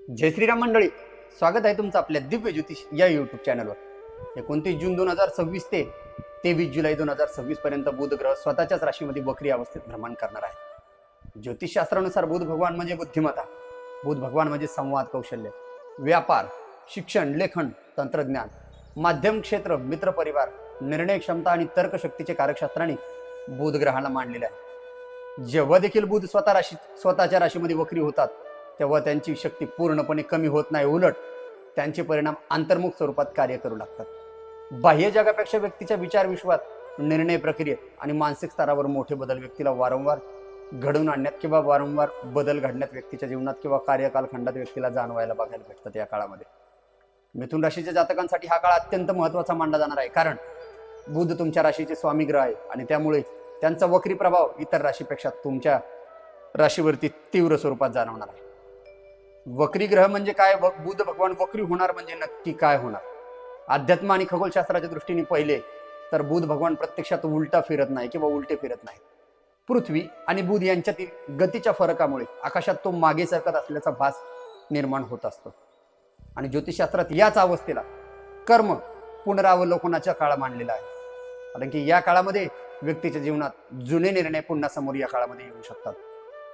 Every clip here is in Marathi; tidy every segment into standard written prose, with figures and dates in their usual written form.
जय श्रीराम मंडळी, स्वागत आहे तुमचं आपल्या दिव्य ज्योतिष या युट्यूब चॅनलवर। 29 जून 2026 ते 23 जुलै 2026 पर्यंत बुध ग्रह स्वतःच्याच राशीमध्ये वक्री अवस्थेत भ्रमण करणार आहे। ज्योतिषशास्त्रानुसार बुध भगवान म्हणजे बुद्धिमत्ता, बुध भगवान म्हणजे संवाद कौशल्य, व्यापार, शिक्षण, लेखन, तंत्रज्ञान, माध्यम क्षेत्र, मित्र परिवार, निर्णय क्षमता आणि तर्कशक्तीचे कारकशास्त्राने बुध ग्रहाला मांडलेले आहे। जेव्हा देखील बुध स्वतःच्या राशीमध्ये वक्री होतात तेव्हा त्यांची शक्ती पूर्णपणे कमी होत नाही, उलट त्यांचे परिणाम अंतर्मुख स्वरूपात कार्य करू लागतात। बाह्य जगापेक्षा व्यक्तीच्या विचार विश्वात, निर्णय प्रक्रियेत आणि मानसिक स्तरावर मोठे बदल व्यक्तीला वारंवार घडवून आणण्यात किंवा वारंवार बदल घडण्यात व्यक्तीच्या जीवनात किंवा कार्यकालखंडात व्यक्तीला जाणवायला बघायला भेटतात। या काळामध्ये मिथुन राशीच्या जातकांसाठी हा काळ अत्यंत महत्त्वाचा मानला जाणार आहे, कारण बुध तुमच्या राशीचे स्वामी ग्रह आहे आणि त्यामुळे त्यांचा वक्री प्रभाव इतर राशीपेक्षा तुमच्या राशीवरती तीव्र स्वरूपात जाणवणार आहे। वक्री ग्रह म्हणजे काय, बुध भगवान वक्री होणार म्हणजे नक्की काय होणार? अध्यात्म आणि खगोलशास्त्राच्या दृष्टीने पहिले तर बुध भगवान प्रत्यक्षात उलटा फिरत नाही किंवा उलटे फिरत नाही। पृथ्वी आणि बुध यांच्यातील गतीच्या फरकामुळे आकाशात तो मागे सरकत असल्याचा भास निर्माण होत असतो आणि ज्योतिषशास्त्रात याच अवस्थेला कर्म पुनरावलोकनाचा काळ मानलेला आहे, कारण की या काळामध्ये व्यक्तीच्या जीवनात जुने निर्णय पुन्हा समोर या काळामध्ये येऊ शकतात।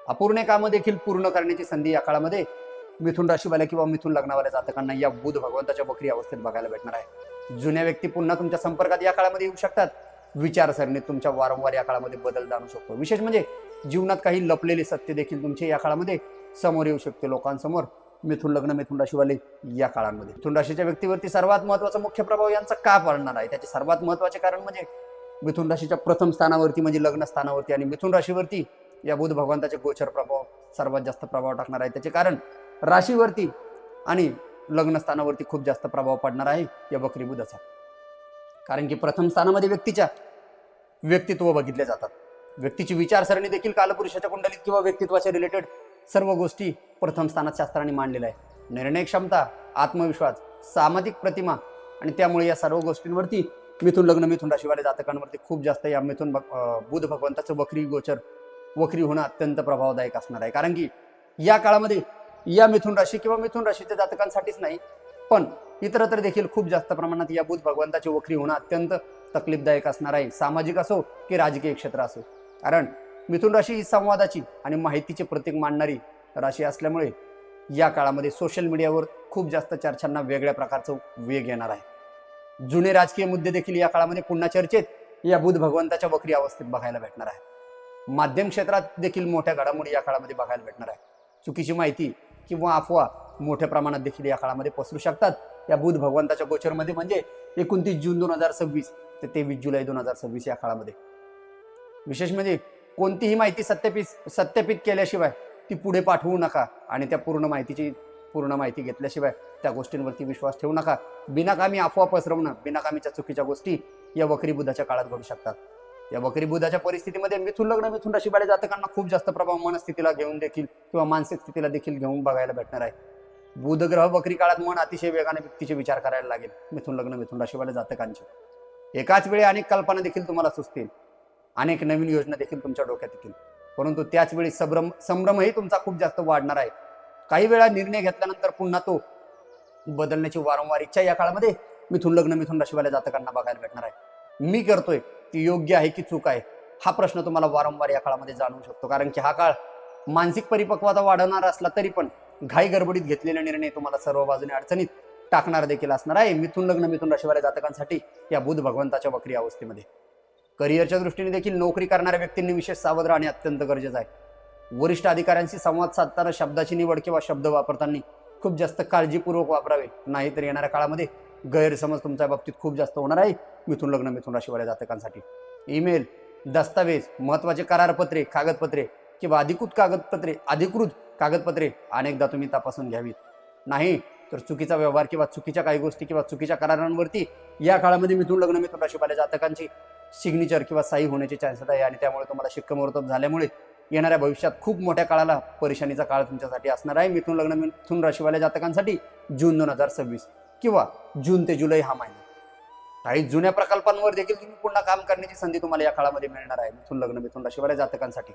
अपूर्ण कामं देखील पूर्ण करण्याची संधी या काळामध्ये मिथुन राशीवाल्या किंवा मिथुन लग्नावाल्या जातकांना या बुध भगवंताच्या वक्री अवस्थेत बघायला भेटणार आहे। जुन्या व्यक्ती पुन्हा तुमच्या संपर्कात या काळामध्ये येऊ शकतात। विचारसरणीत तुमच्या वारंवार या काळामध्ये बदल जाणू शकतो। विशेष म्हणजे जीवनात काही लपलेले सत्य देखील तुमचे या काळामध्ये समोर येऊ शकते लोकांसमोर। मिथुन लग्न मिथुन राशीवाले या काळामध्ये मिथुन राशीच्या व्यक्तीवरती सर्वात महत्त्वाचा मुख्य प्रभाव यांचा का पडणार आहे, त्याचे सर्वात महत्त्वाचे कारण म्हणजे मिथुन राशीच्या प्रथम स्थानावरती म्हणजे लग्न स्थानावरती आणि मिथुन राशीवरती या बुध भगवंताचे गोचर प्रभाव सर्वात जास्त प्रभाव टाकणार आहे। त्याचे कारण राशीवरती आणि लग्न स्थानावरती खूप जास्त प्रभाव पडणार आहे या वक्री बुधाचा, कारण की प्रथम स्थानामध्ये व्यक्तीच्या व्यक्तित्व बघितले जातात। व्यक्तीची विचारसरणी देखील कालपुरुषाच्या कुंडलीत किंवा व्यक्तित्वाच्या रिलेटेड सर्व गोष्टी प्रथम स्थानात शास्त्राने मांडलेल्या आहे। निर्णय क्षमता, आत्मविश्वास, सामाजिक प्रतिमा आणि त्यामुळे या सर्व गोष्टींवरती मिथुन लग्न मिथुन राशीवाल्या जातकांवरती खूप जास्त या बुध भगवंताचं वक्री गोचर वक्री होणं अत्यंत प्रभावदायक असणार आहे। कारण की या काळामध्ये या मिथुन राशी किंवा मिथुन राशीच्या जातकांसाठीच नाही पण इतरत्र देखील खूप जास्त प्रमाणात या बुध भगवंताची वक्री होणं अत्यंत तकलीफदायक असणार आहे, सामाजिक असो की राजकीय क्षेत्र असो। कारण मिथुन राशी ही संवादाची आणि माहितीचे प्रतीक मांडणारी राशी असल्यामुळे या काळामध्ये सोशल मीडियावर खूप जास्त चर्चांना वेगळ्या प्रकारचं वेग येणार आहे। जुने राजकीय मुद्दे देखील या काळामध्ये पुन्हा चर्चेत या बुध भगवंताच्या वक्री अवस्थेत बघायला भेटणार आहे। माध्यम क्षेत्रात देखील मोठ्या घडामोडी या काळामध्ये बघायला भेटणार आहे। चुकीची माहिती किंवा अफवा मोठ्या प्रमाणात देखील या काळामध्ये पसरू शकतात या बुध भगवंताच्या गोचरमध्ये, म्हणजे 29 जून 2026 ते 23 जुलै 2026 या काळामध्ये। विशेष म्हणजे कोणतीही माहिती सत्यापित केल्याशिवाय ती पुढे पाठवू नका आणि त्या पूर्ण माहिती घेतल्याशिवाय त्या गोष्टींवरती विश्वास ठेवू नका। बिनाकामी अफवा पसरवणं, बिनाकामीच्या चुकीच्या गोष्टी या वक्री बुधाच्या काळात घडू शकतात। या वक्री बुधाच्या परिस्थितीमध्ये मिथुन लग्न मिथुन राशीवाल्या जातकांना खूप जास्त प्रभाव मनस्थितीला घेऊन देखील किंवा मानसिक स्थितीला देखील घेऊन बघायला भेटणार आहे। बुध ग्रह वक्री काळात मन अतिशय वेगाने व्यक्तीचे विचार करायला लागेल। मिथुन लग्न मिथुन राशीवाल्या जातकांचे एकाच वेळी अनेक कल्पना देखील तुम्हाला सुचतील, अनेक नवीन योजना देखील तुमच्या डोक्यात येतील, परंतु त्याच वेळी संभ्रमही तुमचा खूप जास्त वाढणार आहे। काही वेळा निर्णय घेतल्यानंतर पुन्हा तो बदलण्याची वारंवार इच्छा या काळामध्ये मिथुन लग्न मिथुन राशीवाल्या जातकांना बघायला भेटणार आहे। मी करतोय ती योग्य आहे की चूक आहे हा प्रश्न तुम्हाला वारंवार या काळामध्ये जाणवू शकतो, कारण की हा काळ मानसिक परिपक्वता वाढवणार असला तरी पण घाई गडबडीत घेतलेले निर्णय तुम्हाला सर्व बाजूने अडचणीत टाकणार देखील असणार आहे मिथुन लग्न मिथुन राशीवाल्या जातकांसाठी या बुध भगवंताच्या वक्री अवस्थेमध्ये। करिअरच्या दृष्टीने देखील नोकरी करणाऱ्या व्यक्तींनी विशेष सावध राहणे अत्यंत गरजेचं आहे। वरिष्ठ अधिकाऱ्यांशी संवाद साधताना शब्दाची निवड किंवा शब्द वापरताना खूप जास्त काळजीपूर्वक वापरावे, नाहीतर येणाऱ्या काळामध्ये गैरसमज तुमच्या बाबतीत खूप जास्त होणार आहे मिथुन लग्न मिथुन राशीवाल्या जातकांसाठी। ईमेल, दस्तावेज, महत्त्वाचे करारपत्रे, कागदपत्रे किंवा अधिकृत कागदपत्रे अनेकदा तुम्ही तपासून घ्यावीत, नाही तर चुकीचा व्यवहार किंवा चुकीच्या काही गोष्टी किंवा चुकीच्या करारांवरती या काळामध्ये मिथुन लग्न मिथुन राशीवाल्या जातकांची सिग्नेचर किंवा सही होण्याचे चान्सेस आहे आणि त्यामुळे तुम्हाला शिक्कामोर्तब झाल्यामुळे येणाऱ्या भविष्यात खूप मोठ्या काळाला परेशानीचा काळ तुमच्यासाठी असणार आहे। मिथुन लग्न मिथुन राशीवाल्या जातकांसाठी जून 2026 किंवा जून ते जुलै हा महिना काही जुन्या प्रकल्पांवर देखील तुम्ही पुन्हा काम करण्याची संधी तुम्हाला या काळामध्ये मिळणार आहे मिथुन लग्न मिथुन राशीवाल्या जातकांसाठी।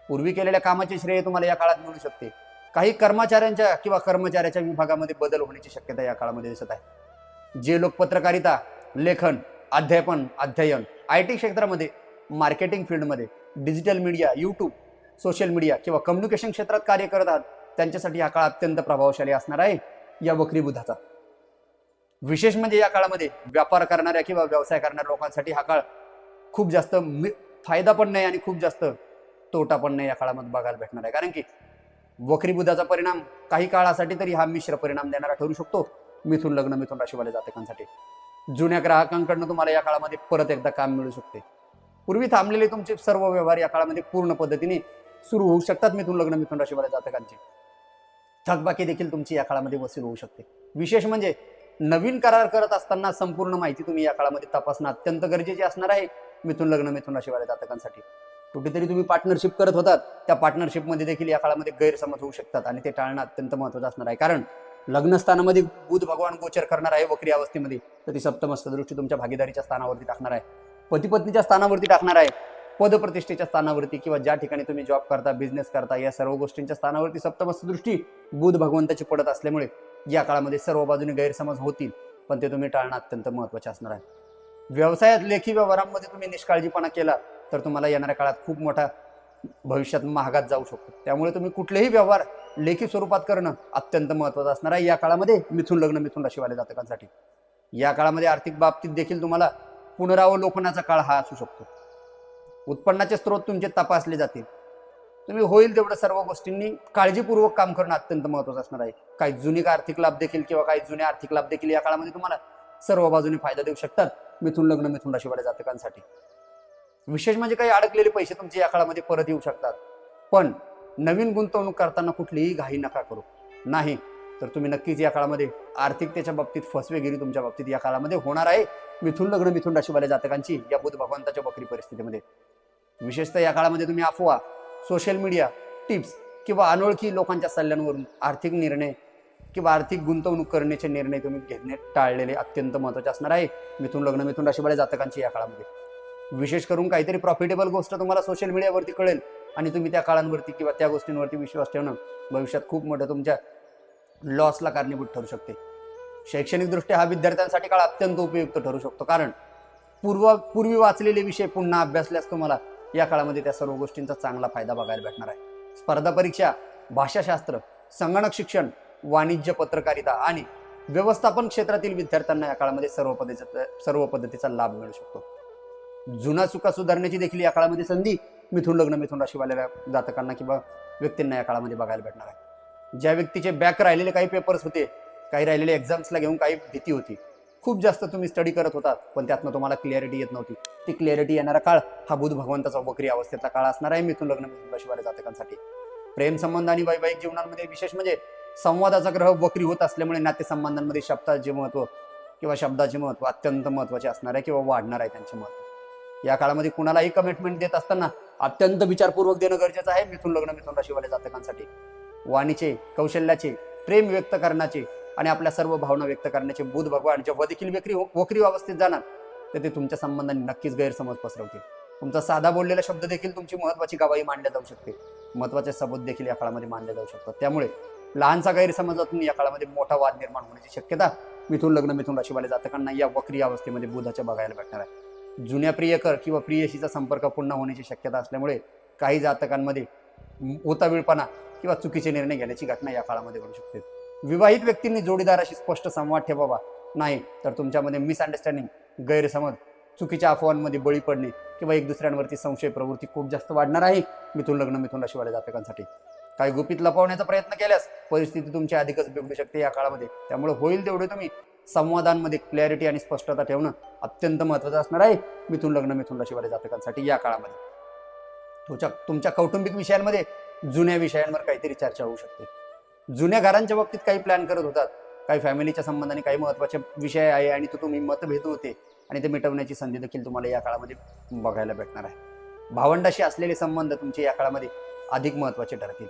पूर्वी केलेल्या कामाचे श्रेय तुम्हाला या काळात मिळू शकते, काही कर्मचाऱ्यांच्या किंवा कर्मचाऱ्याच्या विभागामध्ये बदल होण्याची शक्यता या काळामध्ये दिसत आहे. जे लोक पत्रकारिता, लेखन, अध्ययन, IT क्षेत्रामध्ये, मार्केटिंग फील्डमध्ये, digital media, YouTube, social media किंवा कम्युनिकेशन क्षेत्रात कार्य करत आहात, त्यांच्यासाठी हा काळ अत्यंत प्रभावशाली असणार आहे या वक्री बुधाचा. विशेष म्हणजे या काळामध्ये व्यापार करणाऱ्या किंवा व्यवसाय करणाऱ्या लोकांसाठी हा काळ खूप जास्त फायदा पण नाही आणि खूप जास्त तोटा पण नाही या काळामध्ये बघायला भेटणार आहे. कारण की वक्री बुधाचा परिणाम काही काळासाठी तरी हा मिश्र परिणाम देणारा ठरू शकतो मिथुन लग्न, मिथुन राशीवाले जातकांसाठी. जुन्या ग्राहकांकडनं तुम्हाला या काळामध्ये परत एकदा काम मिळू शकते. पूर्वी थांबलेले तुमचे सर्व व्यवहार या काळामध्ये पूर्ण पद्धतीने सुरू होऊ शकतात मिथुन लग्न, मिथुन राशीवाले जातकांची. थकबाकी देखील तुमची या काळामध्ये वसूल होऊ शकते. विशेष म्हणजे नवीन करार करत असताना संपूर्ण माहिती तुम्ही या काळामध्ये तपासणं अत्यंत गरजेचे असणार आहे मिथुन लग्न, मिथुन राशीवाले जातकांसाठी. कुठेतरी तुम्ही पार्टनरशिप करत होतात, त्या पार्टनरशिपमध्ये देखील या काळामध्ये गैरसमज होऊ शकतात आणि ते टाळणं अत्यंत महत्त्वाचं असणार आहे. कारण लग्नस्थानामध्ये बुध भगवान गोचर करणार आहे वक्री अवस्थेमध्ये, तर ती सप्तमस्थ दृष्टी तुमच्या भागीदारीच्या स्थानावरती टाकणार आहे, पती पत्नीच्या स्थानावरती टाकणार आहे, पदप्रतिष्ठेच्या स्थानावरती किंवा ज्या ठिकाणी तुम्ही जॉब करता, बिझनेस करता, या सर्व गोष्टींच्या स्थानावरती सप्तमस्थ दृष्टी बुध भगवंताची पडत असल्यामुळे या काळामध्ये सर्व बाजूने गैरसमज होतील, पण ते तुम्ही टाळणं अत्यंत महत्त्वाचे असणार आहे. व्यवसायात, लेखी व्यवहारांमध्ये तुम्ही निष्काळजीपणा केला तर तुम्हाला येणाऱ्या काळात खूप मोठा भविष्यात महागात जाऊ शकतो. त्यामुळे तुम्ही कुठलेही व्यवहार लेखी स्वरूपात करणं अत्यंत महत्त्वाचं असणार आहे या काळामध्ये मिथुन लग्न, मिथुन राशीवाले जातकांसाठी. या काळामध्ये आर्थिक बाबतीत देखील तुम्हाला पुनरावलोकनाचा काळ हा असू शकतो. उत्पन्नाचे स्रोत तुमचे तपासले जातील. तुम्ही होईल तेवढं सर्व गोष्टींनी काळजीपूर्वक काम करणं अत्यंत महत्त्वाचं असणार आहे. काही जुने आर्थिक लाभ देखील किंवा काही जुने आर्थिक लाभ देखील या काळामध्ये तुम्हाला सर्व बाजूने फायदा देऊ शकतात मिथुन लग्न, मिथुन राशीवाले जातकांसाठी. विशेष म्हणजे काही अडकलेले पैसे तुमचे या काळामध्ये परत येऊ शकतात. पण नवीन गुंतवणूक करताना कुठलीही घाई नका करू. नाही तर तुम्ही नक्कीच या काळामध्ये आर्थिकतेच्या बाबतीत फसवेगिरी तुमच्या बाबतीत या काळामध्ये होणार आहे मिथुन लग्न, मिथुन राशीवाले जातकांची या बुध भगवंताच्या वक्री परिस्थितीमध्ये. विशेषतः या काळामध्ये तुम्ही अफवा, सोशल मीडिया, टिप्स किंवा अनोळखी लोकांच्या सल्ल्यांवरून आर्थिक निर्णय किंवा आर्थिक गुंतवणूक करण्याचे निर्णय तुम्ही घेणे टाळलेले अत्यंत महत्त्वाचे असणार आहे मिथुन लग्न, मिथुन राशीवाले जातकांची या काळामध्ये. विशेष करून काहीतरी प्रॉफिटेबल गोष्ट तुम्हाला सोशल मीडियावरती कळेल आणि तुम्ही त्या काळांवरती किंवा त्या गोष्टींवरती विश्वास ठेवणं भविष्यात खूप मोठं तुमच्या लॉसला कारणीभूत ठरू शकते. शैक्षणिकदृष्ट्या हा विद्यार्थ्यांसाठी काळ अत्यंत उपयुक्त ठरू शकतो. कारण पूर्वी वाचलेले विषय पुन्हा अभ्यासल्यास तुम्हाला या काळामध्ये त्या सर्व गोष्टींचा चांगला फायदा बघायला भेटणार आहे. स्पर्धा परीक्षा, भाषाशास्त्र, संगणक शिक्षण, वाणिज्य, पत्रकारिता आणि व्यवस्थापन क्षेत्रातील विद्यार्थ्यांना या काळामध्ये सर्व पद्धतीचा लाभ मिळू शकतो. जुना चुका सुधारण्याची देखील या काळामध्ये संधी मिथुन लग्न, मिथुन राशीवाल्या जातकांना किंवा व्यक्तींना या काळामध्ये बघायला भेटणार आहे. ज्या व्यक्तीचे बॅक राहिलेले काही पेपर्स होते, काही राहिलेले एक्झाम्सला घेऊन काही भीती होती, खूप जास्त तुम्ही स्टडी करत होतात पण त्यातनं तुम्हाला क्लिअरिटी येत नव्हती, ती क्लिअरिटी येणारा काळ हा बुध भगवंताचा वक्री अवस्थेतला काळ असणार आहे मिथुन लग्न, मिथुन राशीवाल्या जातकांसाठी. प्रेम संबंध आणि वैवाहिक जीवनामध्ये विशेष म्हणजे संवादाचा ग्रह वक्री होत असल्यामुळे नातेसंबंधांमध्ये शब्दाचे महत्त्व किंवा शब्दाचे महत्त्व अत्यंत महत्त्वाचे असणार आहे किंवा वाढणार आहे त्यांचे महत्त्व. या काळामध्ये कुणालाही कमिटमेंट देत असताना अत्यंत विचारपूर्वक देणं गरजेचं आहे मिथुन लग्न, मिथुन राशीवाल्या जातकांसाठी. वाणीचे, कौशल्याचे, प्रेम व्यक्त करण्याचे आणि आपल्या सर्व भावना व्यक्त करण्याचे बुध भगवान जेव्हा देखील वक्री अवस्थेत जाणार तर ते तुमच्या संबंधांनी नक्कीच गैरसमज पसरवतील. तुमचा साधा बोललेला शब्द देखील तुमची महत्त्वाची गवाही मानल्या जाऊ शकते, महत्त्वाचे सबूत देखील या काळामध्ये मानले जाऊ शकतात. त्यामुळे लहानसा गैरसमजातून या काळामध्ये मोठा वाद निर्माण होण्याची शक्यता मिथुन लग्न, मिथुन राशीवाल्या जातकांना या वक्री अवस्थेमध्ये बुधाच्या बघायला भेटणार आहे. जुन्या प्रियकर किंवा प्रियशीचा संपर्क पुन्हा होण्याची शक्यता असल्यामुळे काही जातकांमध्ये उतावीळपणा किंवा चुकीचे निर्णय घेण्याची घटना या काळामध्ये घडू शकते. विवाहित व्यक्तींनी जोडीदाराशी स्पष्ट संवाद ठेवावा, नाही तर तुमच्यामध्ये मिसअंडरस्टँडिंग, गैरसमज, चुकीच्या अफवांमध्ये बळी पडणे किंवा एक दुसऱ्यांवरती संशय प्रवृत्ती खूप जास्त वाढणार आहे मिथुन लग्न, मिथुन राशीवाल्या जातकांसाठी. काही गुपित लपवण्याचा प्रयत्न केल्यास परिस्थिती तुमची अधिकच बिघडू शकते या काळामध्ये. त्यामुळे होईल तेवढे तुम्ही संवादांमध्ये क्लॅरिटी आणि स्पष्टता ठेवणं अत्यंत महत्त्वाचं असणार आहे मिथुन लग्न, मिथुन राशीवाल्या जातकांसाठी या काळामध्ये. तुमच्या कौटुंबिक विषयांमध्ये जुन्या विषयांवर काहीतरी चर्चा होऊ शकते. जुन्या घरांच्या बाबतीत काही प्लॅन करत होतात, काही फॅमिलीच्या संबंधाने काही महत्त्वाचे विषय आहे आणि तो तुम्ही मतभेद होते आणि ते मिटवण्याची संधी देखील तुम्हाला या काळामध्ये बघायला भेटणार आहे. भावंडाशी असलेले संबंध तुमचे या काळामध्ये अधिक महत्त्वाचे ठरतील.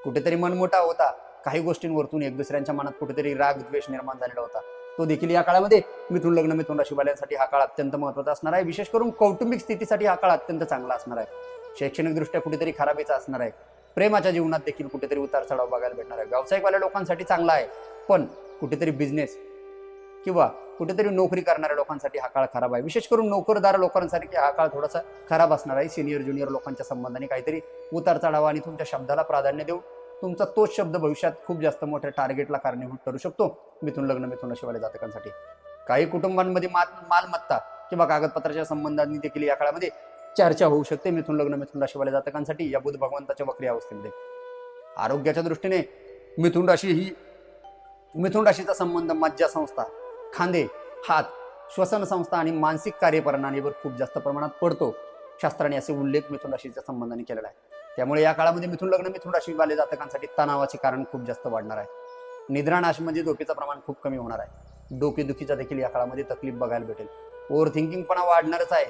कुठेतरी मनमोठा होता, काही गोष्टींवरतून एक दुसऱ्यांच्या मनात कुठेतरी राग, द्वेष निर्माण झालेला होता, तो देखील या काळामध्ये मिथुन लग्न, मिथुन राशीवाल्यांसाठी हा काळ अत्यंत महत्त्वाचा असणार आहे. विशेष करून कौटुंबिक स्थितीसाठी हा काळ अत्यंत चांगला असणार आहे. शैक्षणिकदृष्ट्या कुठेतरी खराबीचा असणार आहे. प्रेमाच्या जीवनात देखील कुठेतरी उतार चढाव बघायला भेटणार आहे. व्यावसायिकवाल्या लोकांसाठी चांगला आहे, पण कुठेतरी बिझनेस किंवा कुठेतरी नोकरी करणाऱ्या लोकांसाठी हा काळ खराब आहे. विशेष करून नोकरदार लोकांसाठी हा काळ थोडासा खराब असणार आहे. सिनियर ज्युनियर लोकांच्या संबंधाने काहीतरी उतार चढावा आणि तुमच्या शब्दाला प्राधान्य देऊन तुमचा तोच शब्द भविष्यात खूप जास्त मोठ्या टार्गेटला कारणीभूत ठरू शकतो. मिथुन लग्न मिथुन राशीवाल्या जातकांसाठी काही कुटुंबांमध्ये मालमत्ता किंवा कागदपत्राच्या संबंधांनी देखील या काळामध्ये चर्चा होऊ शकते. मिथुन लग्न मिथुन राशीवाल्या जातकांसाठी या बुध भगवंताच्या वक्री अवस्थेमध्ये आरोग्याच्या दृष्टीने मिथुन राशीचा संबंध मज्जा संस्था, खांदे, हात, श्वसन संस्था आणि मानसिक कार्यप्रणालीवर खूप जास्त प्रमाणात पडतो. शास्त्राने असे उल्लेख मिथुन राशीच्या संबंधाने केलेला आहे. त्यामुळे या काळामध्ये मिथुन लग्न मिथुन राशीवाल्या जातकांसाठी तणावाचे कारण खूप जास्त वाढणार आहे. निद्रानाश म्हणजे झोपेचं प्रमाण खूप कमी होणार आहे. डोकेदुखीचा देखील या काळामध्ये तकलीफ बघायला भेटेल. ओव्हर थिंकिंगपणा वाढणारच आहे.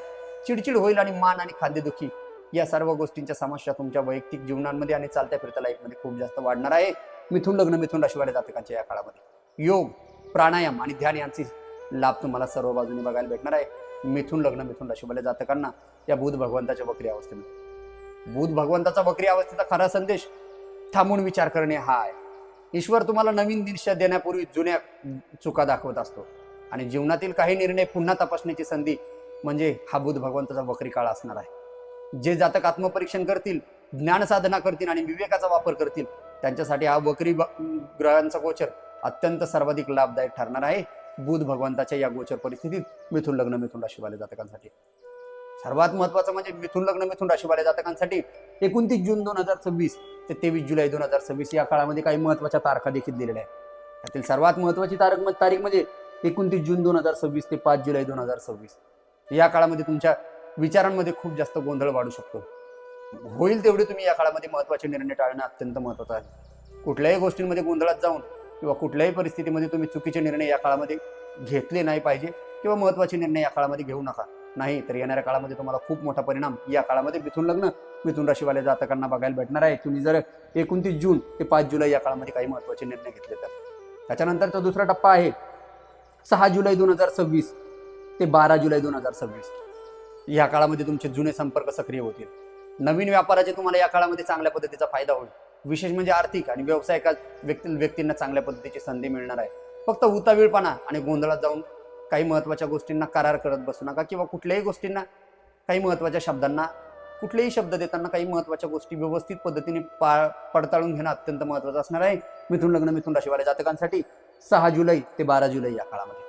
चिडचिड होईल आणि मान आणि खाद्यदुखी या सर्व गोष्टींच्या समस्या तुमच्या वैयक्तिक जीवनामध्ये आणि चालत्या फिरत्या लाईफमध्ये खूप जास्त वाढणार आहे. मिथुन लग्न मिथुन राशीवाल्या जातकांच्या या काळामध्ये योग, प्राणायाम आणि ध्यान यांचे लाभ तुम्हाला सर्व बाजूने बघायला भेटणार आहे. मिथुन लग्न मिथुन राशीवाल्या जातकांना या बुध भगवंताच्या वक्री अवस्थेमध्ये बुध भगवंताचा वक्री अवस्थेचा खरा संदेश थांबून विचार करणे हा आहे. ईश्वर तुम्हाला नवीन दिशा देण्यापूर्वी जुन्या चुका दाखवत असतो आणि जीवनातील काही निर्णय पुन्हा तपासण्याची संधी म्हणजे हा बुध भगवंताचा वक्री काळ असणार आहे. जे जातक आत्मपरीक्षण करतील, ज्ञान साधना करतील आणि विवेकाचा वापर करतील त्यांच्यासाठी हा वक्री ग्रहांचा गोचर अत्यंत सर्वाधिक लाभदायक ठरणार आहे. बुध भगवंताच्या या गोचर परिस्थितीत मिथुन लग्न मिथुन राशीवाल्या जातकांसाठी सर्वात महत्वाचं म्हणजे मिथुन लग्न मिथुन राशीवाल्या जातकांसाठी 29 जून 2026 ते 23 जुलै 2026 या काळामध्ये काही महत्वाच्या तारखा देखील दिलेल्या आहेत. त्यातील सर्वात महत्वाची तारीख म्हणजे 29 जून 2026 ते 5 जुलै 2026 या काळामध्ये तुमच्या विचारांमध्ये खूप जास्त गोंधळ वाढू शकतो. होईल तेवढे तुम्ही या काळामध्ये महत्वाचे निर्णय टाळणं अत्यंत महत्वाचं आहे. कुठल्याही गोष्टींमध्ये गोंधळात जाऊन किंवा कुठल्याही परिस्थितीमध्ये तुम्ही चुकीचे निर्णय या काळामध्ये घेतले नाही पाहिजे किंवा महत्वाचे निर्णय या काळामध्ये घेऊ नका. नाही तर येणाऱ्या काळामध्ये तुम्हाला खूप मोठा परिणाम या काळामध्ये मिथुन लग्न मिथुन राशीवाल्या जातकांना बघायला भेटणार आहे. तुम्ही जर 29 जून ते 5 जुलै या काळामध्ये काही महत्वाचे निर्णय घेतले तर. त्याच्यानंतरचा दुसरा टप्पा आहे 6 जुलै 2026 ते 12 जुलै 2026 या काळामध्ये तुमचे जुने संपर्क सक्रिय होतील. नवीन व्यापाराचे तुम्हाला या काळामध्ये चांगल्या पद्धतीचा फायदा होईल. विशेष म्हणजे आर्थिक आणि व्यवसायिक व्यक्तींना चांगल्या पद्धतीची संधी मिळणार आहे. फक्त उतावीळपणा आणि गोंधळात जाऊन काही महत्वाच्या गोष्टींना करार करत बसू नका किंवा कुठल्याही गोष्टींना काही महत्वाच्या शब्दांना कुठलेही शब्द देताना काही महत्वाच्या गोष्टी व्यवस्थित पद्धतीने पडताळून घेणं अत्यंत महत्वाचं असणार आहे. मिथुन लग्न मिथुन राशीवाल्या जातकांसाठी 6 जुलै ते 12 जुलै या काळामध्ये.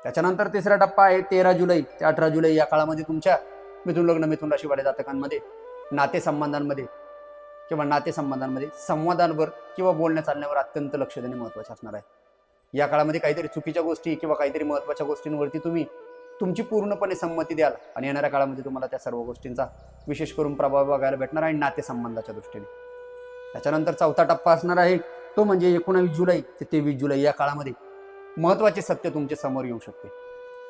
त्याच्यानंतर तिसरा टप्पा आहे 13 जुलै ते 18 जुलै या काळामध्ये तुमच्या मिथुन लग्न मिथुन राशीवाल्या जातकांमध्ये नातेसंबंधांमध्ये संवादांवर किंवा बोलण्या चालण्यावर अत्यंत लक्ष देणे महत्वाचे असणार आहे. या काळामध्ये काहीतरी चुकीच्या गोष्टी किंवा काहीतरी महत्वाच्या गोष्टींवरती तुम्ही तुमची पूर्णपणे संमती द्याल आणि येणाऱ्या काळामध्ये तुम्हाला त्या सर्व गोष्टींचा विशेष करून प्रभाव बघायला भेटणार आहे नातेसंबंधाच्या दृष्टीने. त्याच्यानंतर चौथा टप्पा असणार आहे तो म्हणजे 19 जुलै ते 23 जुलै या काळामध्ये महत्वाचे सत्य तुमच्या समोर येऊ शकते.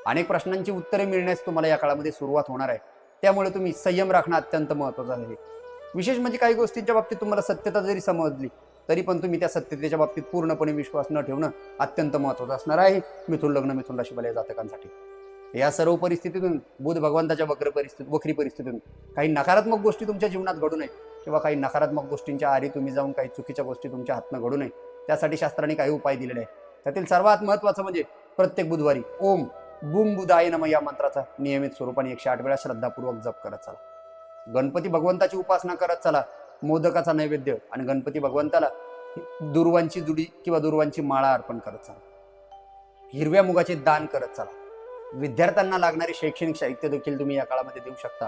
अनेक प्रश्नांची उत्तरे मिळण्यास तुम्हाला या काळामध्ये सुरुवात होणार आहे. त्यामुळे तुम्ही संयम राखणं अत्यंत महत्वाचं आहे. विशेष म्हणजे काही गोष्टींच्या बाबतीत तुम्हाला सत्यता जरी समजली तरी पण तुम्ही त्या सत्यतेच्या बाबतीत पूर्णपणे विश्वास न ठेवणं अत्यंत महत्वाचं असणार आहे मिथुन लग्न मिथुन राशीवाल्या जातकांसाठी. या सर्व परिस्थितीतून बुध भगवंताच्या वक्री परिस्थितीतून काही नकारात्मक गोष्टी तुमच्या जीवनात घडू नये किंवा काही नकारात्मक गोष्टींच्या आरी तुम्ही जाऊन काही चुकीच्या गोष्टी तुमच्या हातनं घडू नये त्यासाठी शास्त्राने काही उपाय दिलेले आहेत. त्यातील सर्वात महत्वाचं म्हणजे प्रत्येक बुधवारी ओम बुम बुधाय नमः या मंत्राचा नियमित स्वरूपाने 108 वेळा श्रद्धापूर्वक जप करत चला. गणपती भगवंताची उपासना करत चला. मोदकाचा नैवेद्य आणि गणपती भगवंताला दुर्वांची जुडी किंवा दुर्वांची माळा अर्पण करत चला. हिरव्या मुगाचे दान करत चला. विद्यार्थ्यांना लागणारे शैक्षणिक साहित्य देखील तुम्ही या काळामध्ये देऊ शकता.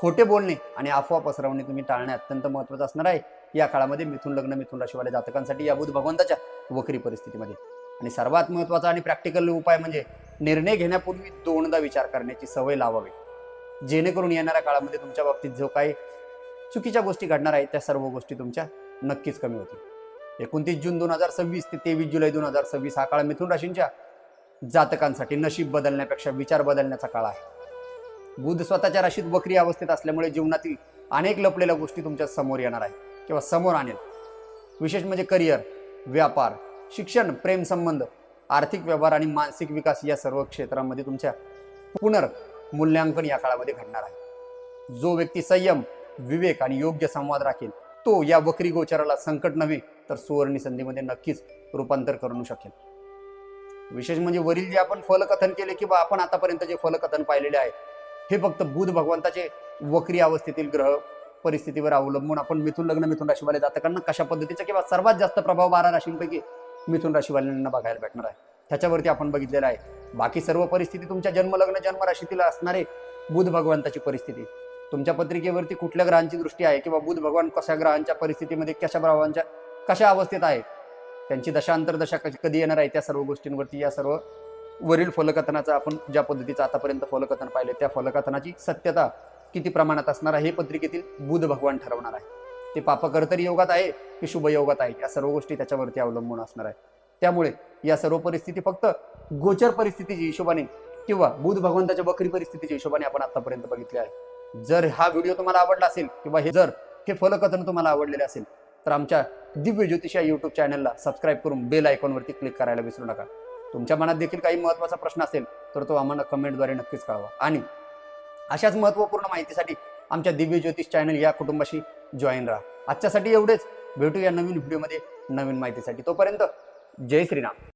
खोटे बोलणे आणि अफवा पसरवणे तुम्ही टाळणे अत्यंत महत्वाचं असणार आहे या काळामध्ये मिथुन लग्न मिथुन राशीवाल्या जातकांसाठी या बुध भगवंताच्या वक्री परिस्थितीमध्ये. आणि सर्वात महत्वाचा आणि प्रॅक्टिकल उपाय म्हणजे निर्णय घेण्यापूर्वी 2दा विचार करण्याची सवय लावावी, जेणेकरून येणाऱ्या काळामध्ये तुमच्या बाबतीत जो काही चुकीच्या गोष्टी घडणार आहेत त्या सर्व गोष्टी तुमच्या नक्कीच कमी होतील. 29 जून 2026 ते 23 जुलै 2026 हा काळ मिथुन राशींच्या जातकांसाठी नशीब बदलण्यापेक्षा विचार बदलण्याचा काळ आहे. बुध स्वतःच्या राशीत वक्री अवस्थेत असल्यामुळे जीवनातील अनेक लपलेल्या गोष्टी तुमच्या समोर येणार आहे किंवा समोर आणेल. विशेष म्हणजे करिअर, व्यापार, शिक्षण, प्रेम संबंध, आर्थिक व्यवहार आणि मानसिक विकास या सर्व क्षेत्रांमध्ये तुमच्या पुनर्मूल्यांकन या काळामध्ये घडणार आहे. जो व्यक्ती संयम, विवेक आणि योग्य संवाद राखेल तो या वक्री गोचराला संकट नव्हे तर सुवर्णी संधीमध्ये नक्कीच रूपांतर करू शकेल. विशेष म्हणजे वरील जे आपण फलकथन केले किंवा आपण आतापर्यंत जे फलकथन पाहिलेले आहे हे फक्त बुध भगवंताचे वक्री अवस्थेतील ग्रह परिस्थितीवर अवलंबून आपण मिथुन लग्न मिथुन राशीवाले जातकांना कशा पद्धतीचा किंवा सर्वात जास्त प्रभाव 12 राशींपैकी मिथुन राशीवाल्यांना बघायला भेटणार आहे त्याच्यावरती आपण बघितलेलं आहे. बाकी सर्व परिस्थिती तुमच्या जन्मलग्न जन्म राशीतील असणारे बुध भगवंताची परिस्थिती, तुमच्या पत्रिकेवरती कुठल्या ग्रहांची दृष्टी आहे किंवा बुध भगवान कशा ग्रहांच्या परिस्थितीमध्ये कशा ग्रहांच्या कशा अवस्थेत आहे, त्यांची दशा अंतर्दशा कधी येणार आहे, त्या सर्व गोष्टींवरती या सर्व वरील फलकथनाचं आपण ज्या पद्धतीचं आतापर्यंत फलकथन पाहिले त्या फलकथनाची सत्यता किती प्रमाणात असणार आहे हे पत्रिकेतील बुध भगवान ठरवणार आहे. ते पापकर्तरी योगात आहे की शुभ योगात आहे या सर्व गोष्टी त्याच्यावरती अवलंबून असणार आहे. त्यामुळे या सर्व परिस्थिती फक्त गोचर परिस्थितीच्या हिशोबाने किंवा बुध भगवंताच्या वक्री परिस्थितीच्या हिशोबाने आपण आतापर्यंत बघितले आहे. जर हा व्हिडिओ तुम्हाला आवडला असेल किंवा हे फलकथन तुम्हाला आवडलेले असेल तर आमच्या दिव्य ज्योतिष या युट्यूब चॅनलला सबस्क्राईब करून बेल आयकॉनवरती क्लिक करायला विसरू नका. तुमच्या मनात देखील काही महत्त्वाचा प्रश्न असेल तर तो आम्हाला कमेंटद्वारे नक्कीच कळवा आणि अशाच महत्त्वपूर्ण माहितीसाठी आमच्या दिव्य ज्योतिष चॅनल या कुटुंबाशी जॉईन राहा. आजच्यासाठी एवढेच. भेटूया नवीन व्हिडिओमध्ये नवीन माहितीसाठी. तोपर्यंत जय श्रीराम.